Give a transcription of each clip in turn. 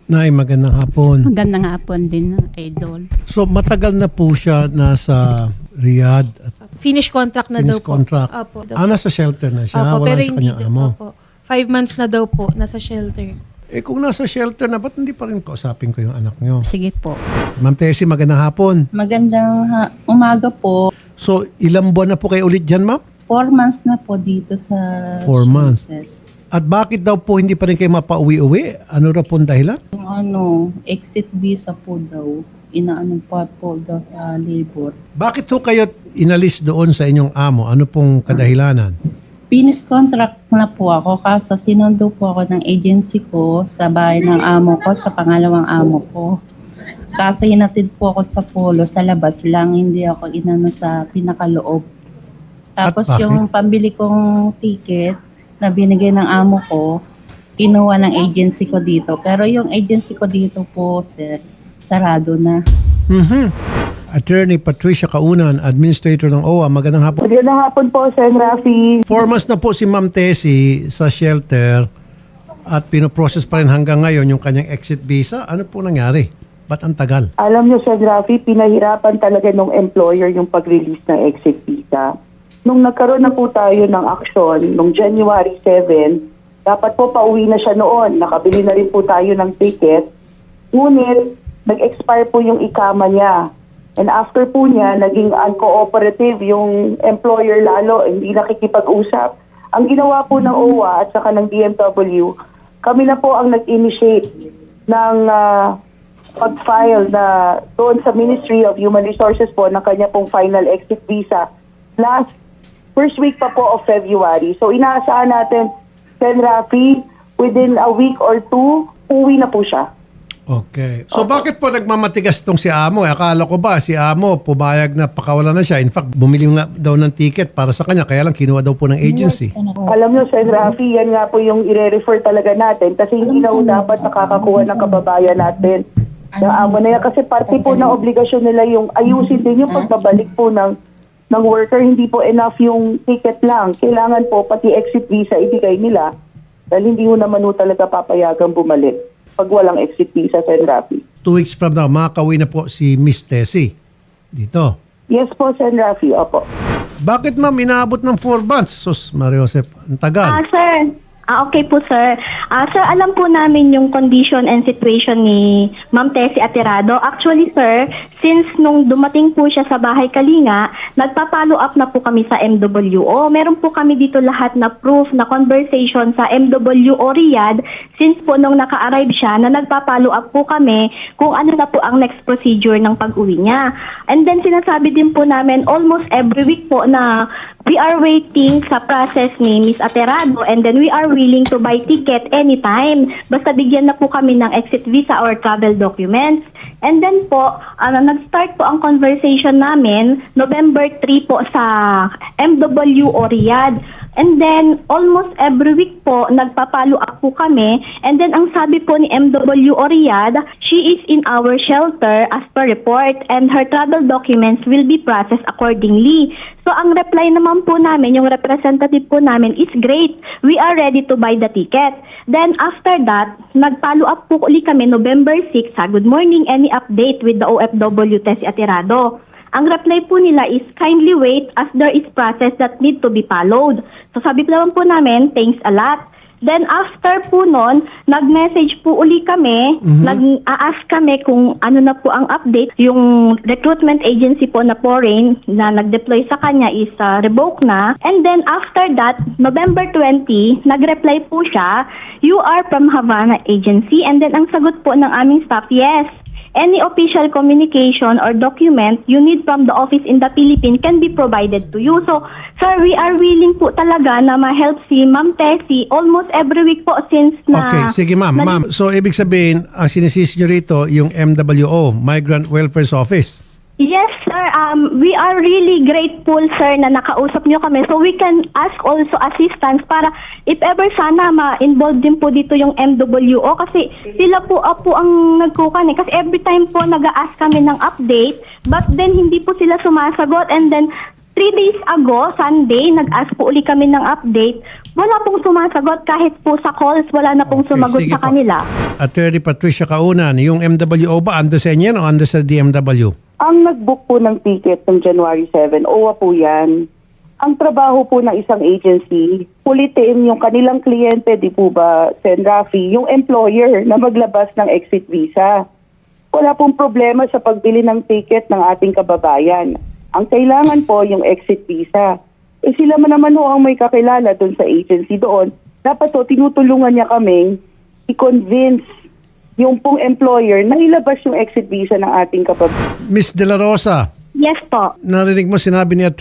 Nay, magandang hapon. Magandang hapon din, Idol. So matagal na po siya nasa Riyadh at Finish contract na finish daw po. contract. Opo. Nasa shelter na siya, Opo, wala pero sa hindi kanyang daw. amo. Opo. 5 months na daw po, nasa shelter. Eh kung nasa shelter na, ba't hindi pa rin kausapin ko yung anak nyo? Sige po. Ma'am Tessie, magandang hapon. Magandang umaga po. So ilang buwan na po kayo ulit dyan, ma'am? 4 months na po dito sa 4 months. shelter. At bakit daw po hindi pa rin kayo mapauwi-uwi? Ano raw pong dahilan? Yung exit visa po daw. Inaano pa po daw sa labor. Bakit ho kayo inalis doon sa inyong amo? Ano pong kadahilanan? Finish contract na po ako kaso sinundo po ako ng agency ko sa bahay ng amo ko, sa pangalawang amo ko. Kaso hinatid po ako sa polo, sa labas lang, hindi ako inano sa pinakaloob. Tapos At bakit? yung pambili kong ticket na binigay ng amo ko, kinuha ng agency ko dito. Pero yung agency ko dito po, sir, sarado na. Attorney Patricia Kaunan, Administrator ng OWA. Magandang hapon. Magandang hapon po, Sen. Rafi. 4 months na po si Ma'am Tessie sa shelter at pinoprocess pa rin hanggang ngayon yung kanyang exit visa. Ano po nangyari? Ba't ang tagal? Alam niyo, Sen. Rafi, pinahirapan talaga ng employer yung pag-release ng exit visa. Nung nagkaroon na po tayo ng action, nung January 7, dapat po pauwi na siya noon. Nakabili na rin po tayo ng ticket. Ngunit, nag-expire po yung ikama niya. And after po niya, naging uncooperative yung employer lalo, hindi nakikipag-usap. Ang ginawa po ng OWA at saka ng DMW, kami na po ang nag-initiate ng pag-file na doon sa Ministry of Human Resources po ng kanya pong final exit visa first week pa po of February. So inaasahan natin, Sen. Rafi, within a week or 2, uwi na po siya. Okay. So bakit po nagmamatigas itong si Amo? Akala ko ba si Amo pumayag na pakawala na siya. In fact, bumili nga daw ng ticket para sa kanya. Kaya lang kinuha daw po ng agency. Alam nyo, Sen. Rafi, yan nga po yung i-refer talaga natin kasi hindi na po dapat nakakakuha ng kababayan natin. Ng amo na yan. Kasi parte po ng obligasyon nila yung ayusin din yung pagbabalik po ng worker. Hindi po enough yung ticket lang. Kailangan po pati exit visa ibigay nila dahil hindi mo naman po talaga papayagang bumalik pag walang exit visa, Sen. Rafi. 2 weeks from now, makakauwi na po si Miss Tessie dito. Yes po, Sen. Rafi. Opo. Bakit ma'am inaabot ng 4 months? Sus, Mario Josep, ang tagal. Sir. Okay po, sir. Sir, alam po namin yung condition and situation ni Ma'am Tessie Aterado. Actually, sir, since nung dumating po siya sa bahay Kalinga, nagpa-follow up na po kami sa MWO. Meron po kami dito lahat na proof na conversation sa MWO Riyadh since po nung naka-arrive siya na nagpa-follow up po kami kung ano na po ang next procedure ng pag-uwi niya. And then sinasabi din po namin almost every week po na we are waiting sa process ni Miss Aterado and then we are willing to buy ticket anytime. Basta bigyan na po kami ng exit visa or travel documents. And then po, nag-start po ang conversation namin November 3 po sa MWO Riyadh. And then, almost every week po, nagpa-follow up po kami. And then, ang sabi po ni MWO Riyadh, she is in our shelter as per report and her travel documents will be processed accordingly. So, ang reply naman po namin, yung representative po namin is great. We are ready to buy the ticket. Then, after that, nag-follow up po uli kami November 6. Good morning, any update with the OFW Tessie Aterado? Ang reply po nila is kindly wait as there is process that need to be followed. So sabi po naman po namin, thanks a lot. Then after po nun, nag-message po uli kami, nag-a-ask kami kung ano na po ang update. Yung recruitment agency po na foreign na nag-deploy sa kanya is revoked na. And then after that, November 20, nag-reply po siya, you are from Havana agency. And then ang sagot po ng aming staff, yes. Any official communication or document you need from the office in the Philippines can be provided to you. So, sir, we are willing po talaga na ma-help si Ma'am Tessie almost every week po since na... Okay, sige ma'am. Ma'am, so ibig sabihin, ang sinisisi nyo rito, yung MWO, Migrant Welfare Office. Yes, sir. We are really grateful, sir, na nakausap niyo kami. So we can ask also assistance para if ever sana ma-involve din po dito yung MWO kasi sila po ang nagkukan eh. Kasi every time po nag-a-ask kami ng update but then hindi po sila sumasagot and then 3 days ago, Sunday, nag-ask po uli kami ng update. Wala pong sumasagot kahit po sa calls, wala na pong Okay, sumagot sige sa po. kanila. Attorney Patricia Kaunan, yung MWO ba under sa inyo yan o under sa DMW? Ang nag-book po ng ticket ng January 7, OWA po yan. Ang trabaho po ng isang agency, pulitin yung kanilang kliyente, di po ba, Sen. Rafi, yung employer na maglabas ng exit visa. Wala pong problema sa pagbili ng ticket ng ating kababayan. Ang kailangan po yung exit visa. Eh sila man naman ho ang may kakilala doon sa agency doon. Dapat ho, tinutulungan niya kaming i-convince yung pong employer na ilabas yung exit visa ng ating kababayan. Miss De La Rosa, Yes po. narinig mo sinabi ni Apo.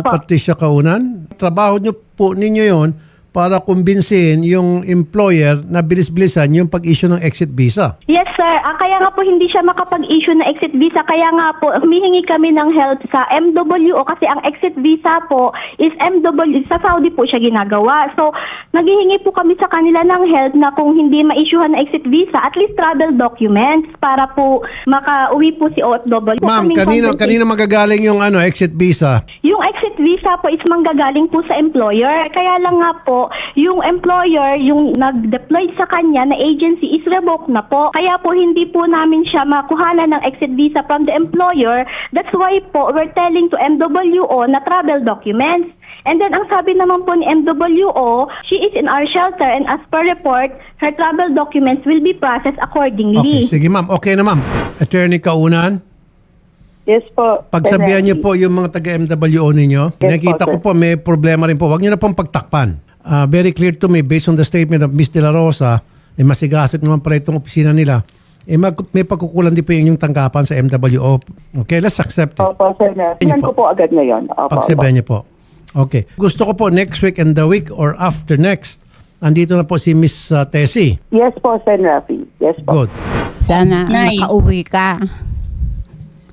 Patricia Kaunan? Trabaho nyo po ninyo yon para kumbinsihin yung employer na bilis-bilisan yung pag-issue ng exit visa. Yes, sir. Kaya nga po hindi siya makapag-issue na exit visa. Kaya nga po, humihingi kami ng help sa MWO kasi ang exit visa po is MWO. Sa Saudi po siya ginagawa. So, naghihingi po kami sa kanila ng help na kung hindi ma-issuehan na exit visa, at least travel documents para po makauwi po si OFW. Ma'am, kanina magagaling yung exit visa? Yung exit visa po is manggagaling po sa employer. Kaya lang nga po, yung employer, yung nag-deploy sa kanya na agency is revoked na po. Kaya po hindi po namin siya makuhanan ng exit visa from the employer. That's why po we're telling to MWO na travel documents. And then ang sabi naman po ni MWO, she is in our shelter and as per report, her travel documents will be processed Okay, accordingly. sige ma'am. Okay na ma'am. Attorney Kaunan, Yes po. pagsabihan Sen. niyo po yung mga taga-MWO ninyo. Yes Nakita po, ko po may problema rin po. Huwag niyo na pong pagtakpan. Very clear to me based on the statement of Ms. De La Rosa, masigasot naman pala itong opisina nila. May pagkukulan din po yung inyong tanggapan sa MWO. Okay, let's accept it. Opo, Sen. Tingnan ko po agad ngayon. Opo, Pagsabihan niyo po. Okay. Gusto ko po next week and the week or after next, andito na po si Miss Tessie. Yes po, Sen. Rafi. Yes po. Good. Sana Nay. makauwi ka.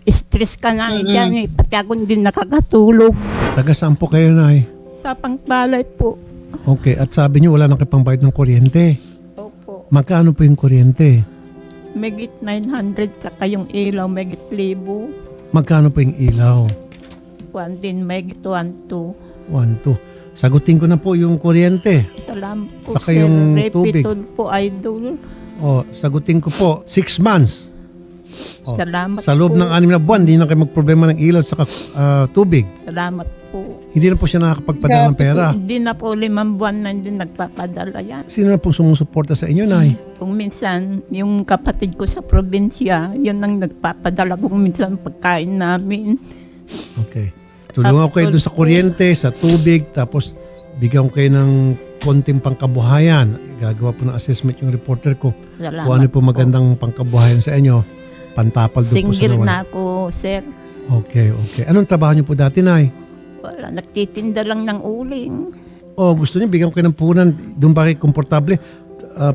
Stress ka na dyan eh. Pati ako hindi nakakatulog. Taga saan po kayo, Nay? Sa pangbalay po. Okay. At sabi niyo wala nang kipangbayad ng kuryente. Opo. Magkano po yung kuryente? Megit 900 saka yung ilaw, megit 1,000. Magkano po yung ilaw? Kuwan din, megit 1,200. 1, 2. Sagutin ko na po yung kuryente. Salamat po, Saka sir. yung tubig. Repitol po, idol. O, sagutin ko po 6 months. O, Salamat sa loob po. ng 6 na buwan, hindi na kayo magproblema ng ilaw sa tubig. Salamat po. Hindi na po siya nakakapagpadala ng pera. Hindi na po 5 buwan na hindi nagpapadala yan. Sino na pong sumusuporta sa inyo, Nay? Kung minsan, yung kapatid ko sa probinsya, yun ang nagpapadala kung minsan pagkain namin. Okay. Tulungan ko kayo doon sa kuryente, sa tubig, tapos bigyan ko kayo ng konting pangkabuhayan. Gagawa po ng assessment yung reporter ko. Salamat Kung ano po magandang pangkabuhayan sa inyo, pantapal doon po sa Single nawala. na ako, sir. Okay, okay. Anong trabaho niyo po dati, Nay? Wala, nagtitinda lang ng uling. Oh, gusto niyo bigyan ko kayo ng puhunan. Doon ba kayo komportable?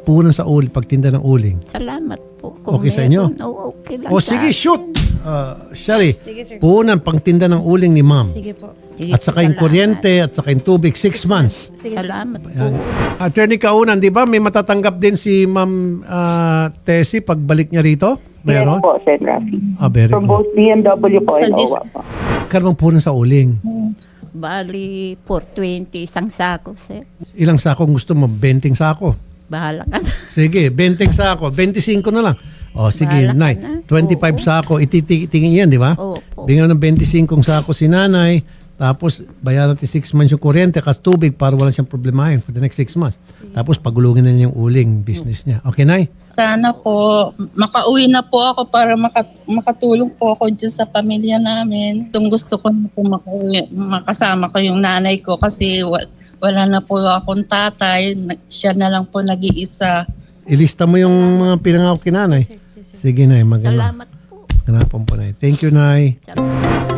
Puhunan sa uling, pagtinda ng uling. Salamat po. Okay sa inyo? Oo, okay lang. O sa sige, akin. shoot! Sherry, Sige, sir. puhunan, pangtinda ng uling ni ma'am. Sige po. Sige, At saka yung salamat. kuryente, at saka yung tubig, 6 months. Sige, sir. Salamat po. Yan. Attorney Kaunan, di ba may matatanggap din si Ma'am Tessie pagbalik niya rito? Yes Meron? po, Sen. Rafi. Very From good. both BMW po and Sa OWA po. Kano bang puhunan sa uling? Bali, 420, isang sako, sir. Ilang sako gusto mo? 20 sako. Bahala ka na. Sige, 20 sako. 25 na lang. O sige, Bahala ka Nay. na. 25 sako. Ititingin yan, di ba? Opo. Bigyan ng 25 sako si nanay. Tapos, bayaran natin 6 months yung kuryente kas tubig para wala siyang problemahin for the next 6 months. Tapos, pagulungin na niya yung uling business niya. Okay, Nay? Sana po, makauwi na po ako para makatulong po ako dyan sa pamilya namin. Itong gusto ko na po makauwi, makasama ko yung nanay ko kasi wala na po akong tatay. Siya na lang po nag-iisa. Ilista mo yung mga pinangako kay nanay. Sige, Nay. Maganda. Salamat po. Maganda po, Nay. Thank you, Nay. Salamat.